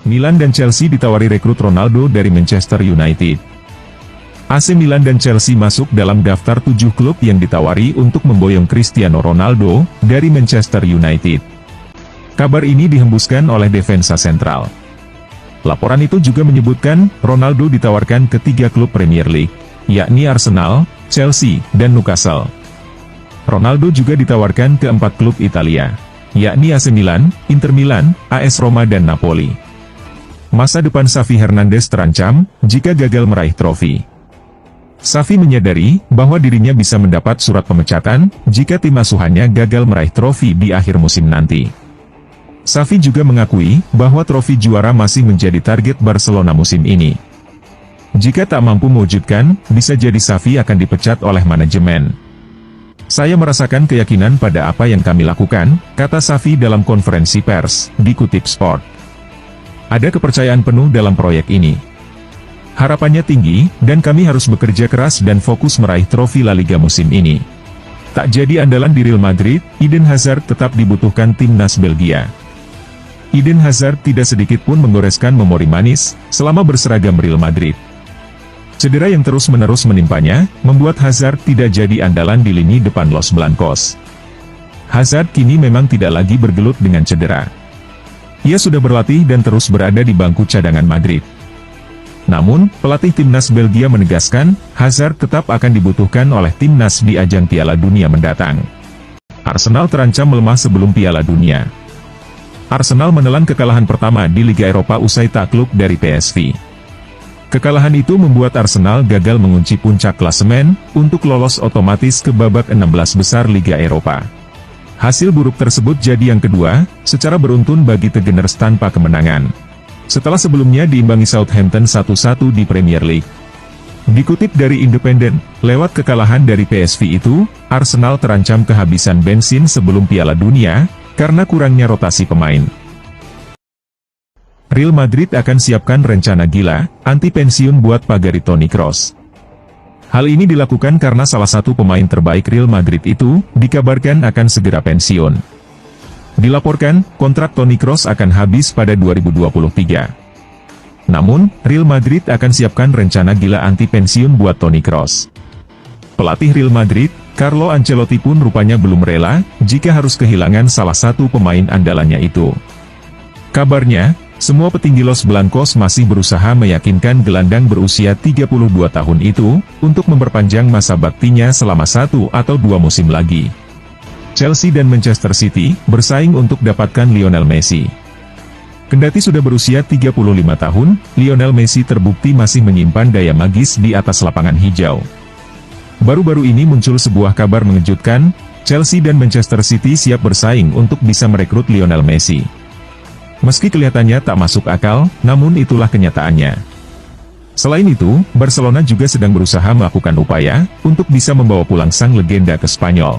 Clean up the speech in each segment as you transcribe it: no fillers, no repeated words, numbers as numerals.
Milan dan Chelsea ditawari rekrut Ronaldo dari Manchester United. AC Milan dan Chelsea masuk dalam daftar 7 klub yang ditawari untuk memboyong Cristiano Ronaldo dari Manchester United. Kabar ini dihembuskan oleh Defensa Central. Laporan itu juga menyebutkan, Ronaldo ditawarkan ke 3 klub Premier League, yakni Arsenal, Chelsea, dan Newcastle. Ronaldo juga ditawarkan ke 4 klub Italia, yakni AC Milan, Inter Milan, AS Roma dan Napoli. Masa depan Xavi Hernandez terancam jika gagal meraih trofi. Xavi menyadari bahwa dirinya bisa mendapat surat pemecatan jika tim asuhannya gagal meraih trofi di akhir musim nanti. Xavi juga mengakui bahwa trofi juara masih menjadi target Barcelona musim ini. Jika tak mampu mewujudkan, bisa jadi Xavi akan dipecat oleh manajemen. Saya merasakan keyakinan pada apa yang kami lakukan, kata Xavi dalam konferensi pers, dikutip Sport. Ada kepercayaan penuh dalam proyek ini. Harapannya tinggi, dan kami harus bekerja keras dan fokus meraih trofi La Liga musim ini. Tak jadi andalan di Real Madrid, Eden Hazard tetap dibutuhkan timnas Belgia. Eden Hazard tidak sedikit pun menggoreskan memori manis selama berseragam Real Madrid. Cedera yang terus-menerus menimpanya, membuat Hazard tidak jadi andalan di lini depan Los Blancos. Hazard kini memang tidak lagi bergelut dengan cedera. Ia sudah berlatih dan terus berada di bangku cadangan Madrid. Namun, pelatih timnas Belgia menegaskan, Hazard tetap akan dibutuhkan oleh timnas di ajang Piala Dunia mendatang. Arsenal terancam melemah sebelum Piala Dunia. Arsenal menelan kekalahan pertama di Liga Eropa usai takluk dari PSV. Kekalahan itu membuat Arsenal gagal mengunci puncak klasemen, untuk lolos otomatis ke babak 16 besar Liga Eropa. Hasil buruk tersebut jadi yang kedua, secara beruntun bagi The Gunners tanpa kemenangan. Setelah sebelumnya diimbangi Southampton 1-1 di Premier League. Dikutip dari Independent, lewat kekalahan dari PSV itu, Arsenal terancam kehabisan bensin sebelum Piala Dunia, karena kurangnya rotasi pemain. Real Madrid akan siapkan rencana gila, anti pensiun buat pagari Toni Kroos. Hal ini dilakukan karena salah satu pemain terbaik Real Madrid itu, dikabarkan akan segera pensiun. Dilaporkan, kontrak Toni Kroos akan habis pada 2023. Namun, Real Madrid akan siapkan rencana gila anti pensiun buat Toni Kroos. Pelatih Real Madrid, Carlo Ancelotti pun rupanya belum rela, jika harus kehilangan salah satu pemain andalannya itu. Kabarnya, semua petinggi Los Blancos masih berusaha meyakinkan gelandang berusia 32 tahun itu, untuk memperpanjang masa baktinya selama 1 atau 2 musim lagi. Chelsea dan Manchester City, bersaing untuk dapatkan Lionel Messi. Kendati sudah berusia 35 tahun, Lionel Messi terbukti masih menyimpan daya magis di atas lapangan hijau. Baru-baru ini muncul sebuah kabar mengejutkan, Chelsea dan Manchester City siap bersaing untuk bisa merekrut Lionel Messi. Meski kelihatannya tak masuk akal, namun itulah kenyataannya. Selain itu, Barcelona juga sedang berusaha melakukan upaya, untuk bisa membawa pulang sang legenda ke Spanyol.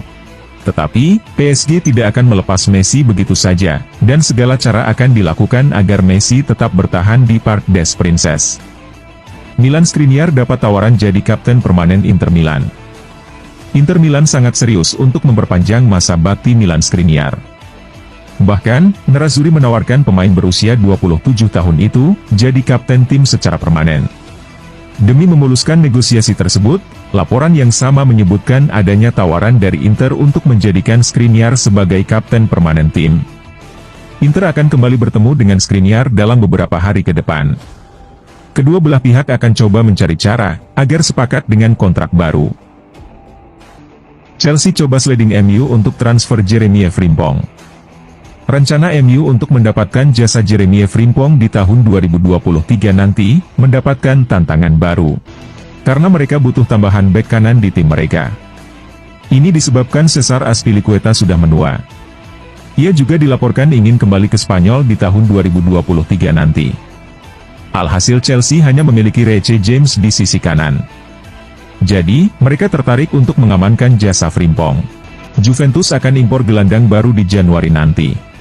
Tetapi, PSG tidak akan melepas Messi begitu saja, dan segala cara akan dilakukan agar Messi tetap bertahan di Parc des Princes. Milan Skriniar dapat tawaran jadi kapten permanen Inter Milan. Inter Milan sangat serius untuk memperpanjang masa bakti Milan Skriniar. Bahkan, Nerazzurri menawarkan pemain berusia 27 tahun itu, jadi kapten tim secara permanen. Demi memuluskan negosiasi tersebut, laporan yang sama menyebutkan adanya tawaran dari Inter untuk menjadikan Skriniar sebagai kapten permanen tim. Inter akan kembali bertemu dengan Skriniar dalam beberapa hari ke depan. Kedua belah pihak akan coba mencari cara, agar sepakat dengan kontrak baru. Chelsea coba sliding MU untuk transfer Jeremie Frimpong. Rencana MU untuk mendapatkan jasa Jeremie Frimpong di tahun 2023 nanti, mendapatkan tantangan baru. Karena mereka butuh tambahan bek kanan di tim mereka. Ini disebabkan Cesar Azpilicueta sudah menua. Ia juga dilaporkan ingin kembali ke Spanyol di tahun 2023 nanti. Alhasil Chelsea hanya memiliki Reece James di sisi kanan. Jadi, mereka tertarik untuk mengamankan jasa Frimpong. Juventus akan impor gelandang baru di Januari nanti.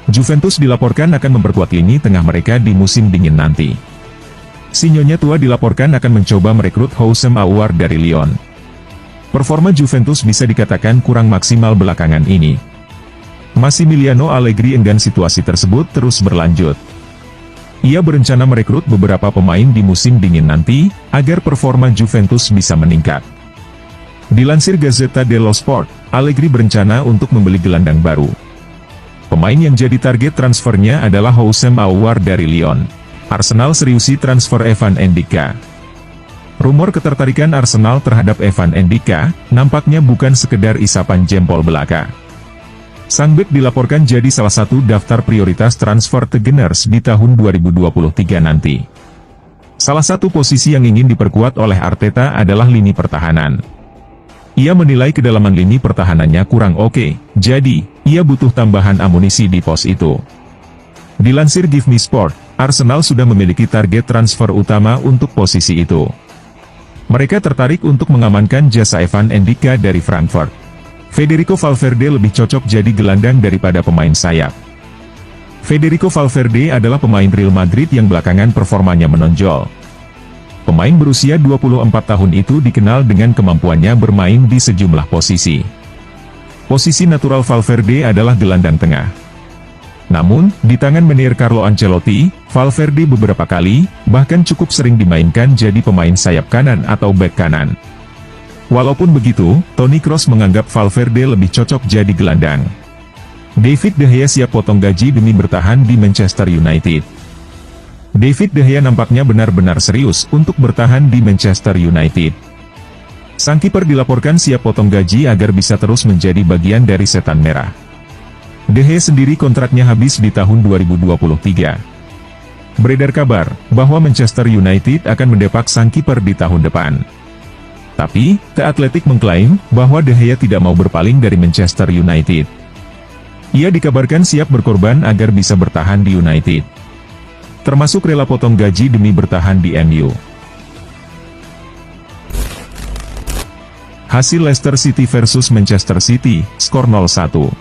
Juventus dilaporkan akan memperkuat lini tengah mereka di musim dingin nanti. Si Nyonya tua dilaporkan akan mencoba merekrut Houssem Aouar dari Lyon. Performa Juventus bisa dikatakan kurang maksimal belakangan ini. Massimiliano Allegri enggan situasi tersebut terus berlanjut. Ia berencana merekrut beberapa pemain di musim dingin nanti, agar performa Juventus bisa meningkat. Dilansir Gazzetta dello Sport, Allegri berencana untuk membeli gelandang baru. Pemain yang jadi target transfernya adalah Houssem Aouar dari Lyon. Arsenal seriusi transfer Evan Ndicka. Rumor ketertarikan Arsenal terhadap Evan Ndicka, nampaknya bukan sekedar isapan jempol belaka. Sang bek dilaporkan jadi salah satu daftar prioritas transfer The Gunners di tahun 2023 nanti. Salah satu posisi yang ingin diperkuat oleh Arteta adalah lini pertahanan. Ia menilai kedalaman lini pertahanannya kurang oke, jadi, ia butuh tambahan amunisi di pos itu. Dilansir Give Me Sport, Arsenal sudah memiliki target transfer utama untuk posisi itu. Mereka tertarik untuk mengamankan jasa Evan Ndicka dari Frankfurt. Federico Valverde lebih cocok jadi gelandang daripada pemain sayap. Federico Valverde adalah pemain Real Madrid yang belakangan performanya menonjol. Pemain berusia 24 tahun itu dikenal dengan kemampuannya bermain di sejumlah posisi. Posisi natural Valverde adalah gelandang tengah. Namun, di tangan menir Carlo Ancelotti, Valverde beberapa kali, bahkan cukup sering dimainkan jadi pemain sayap kanan atau bek kanan. Walaupun begitu, Toni Kroos menganggap Valverde lebih cocok jadi gelandang. David De Gea siap potong gaji demi bertahan di Manchester United. David De Gea nampaknya benar-benar serius untuk bertahan di Manchester United. Sang kiper dilaporkan siap potong gaji agar bisa terus menjadi bagian dari setan merah. De Gea sendiri kontraknya habis di tahun 2023. Beredar kabar bahwa Manchester United akan mendepak sang kiper di tahun depan. Tapi, The Athletic mengklaim bahwa De Gea tidak mau berpaling dari Manchester United. Ia dikabarkan siap berkorban agar bisa bertahan di United. Termasuk rela potong gaji demi bertahan di MU. Hasil Leicester City versus Manchester City, skor 0-1.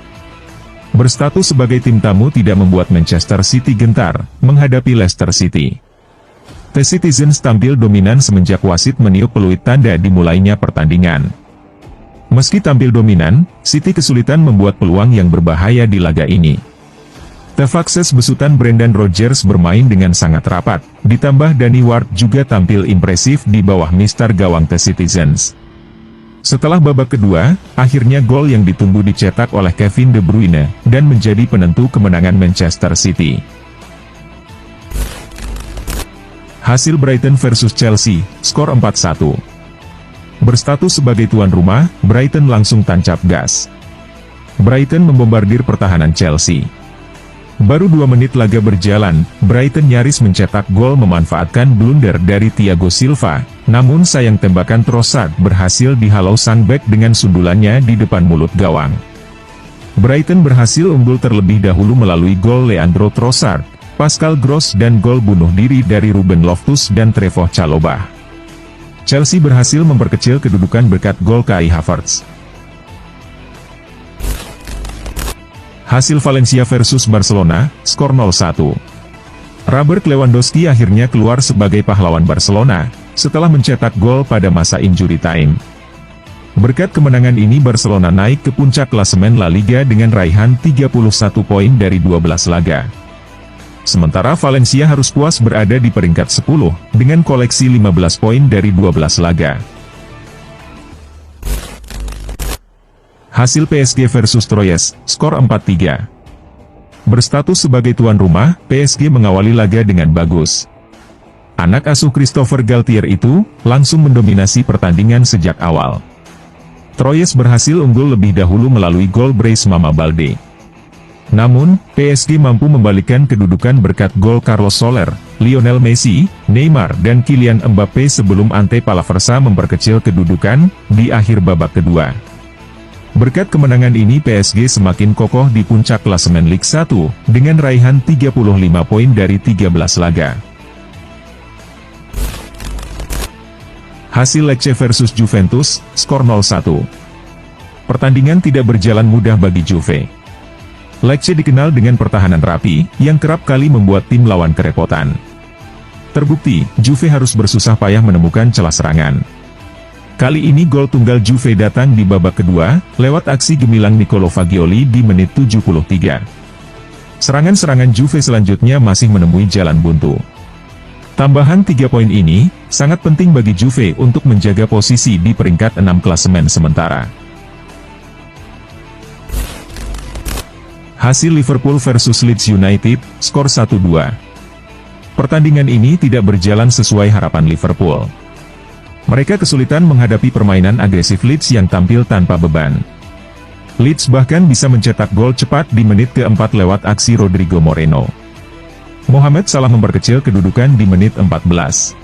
Berstatus sebagai tim tamu tidak membuat Manchester City gentar menghadapi Leicester City. The Citizens tampil dominan semenjak wasit meniup peluit tanda dimulainya pertandingan. Meski tampil dominan, City kesulitan membuat peluang yang berbahaya di laga ini. The Foxes besutan Brendan Rodgers bermain dengan sangat rapat, ditambah Danny Ward juga tampil impresif di bawah mister gawang The Citizens. Setelah babak kedua, akhirnya gol yang ditunggu dicetak oleh Kevin De Bruyne, dan menjadi penentu kemenangan Manchester City. Hasil Brighton versus Chelsea, skor 4-1. Berstatus sebagai tuan rumah, Brighton langsung tancap gas. Brighton membombardir pertahanan Chelsea. Baru 2 menit laga berjalan, Brighton nyaris mencetak gol memanfaatkan blunder dari Thiago Silva, namun sayang tembakan Trossard berhasil dihalau sang bek dengan sundulannya di depan mulut gawang. Brighton berhasil unggul terlebih dahulu melalui gol Leandro Trossard, Pascal Gross dan gol bunuh diri dari Ruben Loftus dan Trevoh Chalobah. Chelsea berhasil memperkecil kedudukan berkat gol Kai Havertz. Hasil Valencia versus Barcelona, skor 0-1. Robert Lewandowski akhirnya keluar sebagai pahlawan Barcelona, setelah mencetak gol pada masa injury time. Berkat kemenangan ini Barcelona naik ke puncak klasemen La Liga dengan raihan 31 poin dari 12 laga. Sementara Valencia harus puas berada di peringkat 10, dengan koleksi 15 poin dari 12 laga. Hasil PSG versus Troyes, skor 4-3. Berstatus sebagai tuan rumah, PSG mengawali laga dengan bagus. Anak asuh Christopher Galtier itu, langsung mendominasi pertandingan sejak awal. Troyes berhasil unggul lebih dahulu melalui gol brace Mama Baldé. Namun, PSG mampu membalikkan kedudukan berkat gol Carlos Soler, Lionel Messi, Neymar dan Kylian Mbappe sebelum Ante Palaversa memperkecil kedudukan di akhir babak kedua. Berkat kemenangan ini PSG semakin kokoh di puncak klasemen Ligue 1, dengan raihan 35 poin dari 13 laga. Hasil Lecce versus Juventus, skor 0-1. Pertandingan tidak berjalan mudah bagi Juve. Lecce dikenal dengan pertahanan rapi, yang kerap kali membuat tim lawan kerepotan. Terbukti, Juve harus bersusah payah menemukan celah serangan. Kali ini gol tunggal Juve datang di babak kedua, lewat aksi gemilang Nicolo Fagioli di menit 73. serangan-serangan Juve selanjutnya masih menemui jalan buntu. Tambahan 3 poin ini, sangat penting bagi Juve untuk menjaga posisi di peringkat 6 klasemen sementara. Hasil Liverpool versus Leeds United, skor 1-2. Pertandingan ini tidak berjalan sesuai harapan Liverpool. Mereka kesulitan menghadapi permainan agresif Leeds yang tampil tanpa beban. Leeds bahkan bisa mencetak gol cepat di menit ke-4 lewat aksi Rodrigo Moreno. Mohamed Salah memperkecil kedudukan di menit 14.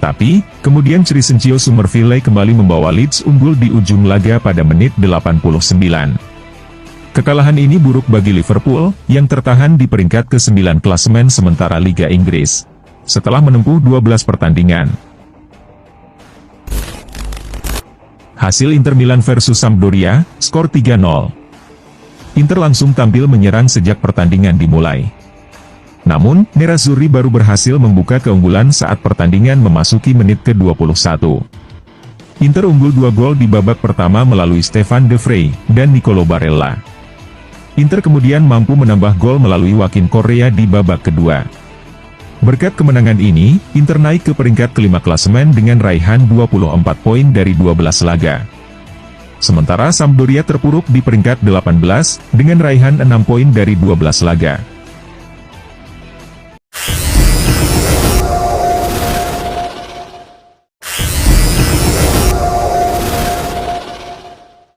Tapi, kemudian Crescencio Summerville kembali membawa Leeds unggul di ujung laga pada menit 89. Kekalahan ini buruk bagi Liverpool, yang tertahan di peringkat ke-9 klasemen sementara Liga Inggris, setelah menempuh 12 pertandingan. Hasil Inter Milan versus Sampdoria, skor 3-0. Inter langsung tampil menyerang sejak pertandingan dimulai. Namun, Nerazzurri baru berhasil membuka keunggulan saat pertandingan memasuki menit ke-21. Inter unggul 2 gol di babak pertama melalui Stefan De Vrij dan Nicolo Barella. Inter kemudian mampu menambah gol melalui Joaquin Correa di babak kedua. Berkat kemenangan ini, Inter naik ke peringkat kelima klasemen dengan raihan 24 poin dari 12 laga. Sementara Sampdoria terpuruk di peringkat 18, dengan raihan 6 poin dari 12 laga.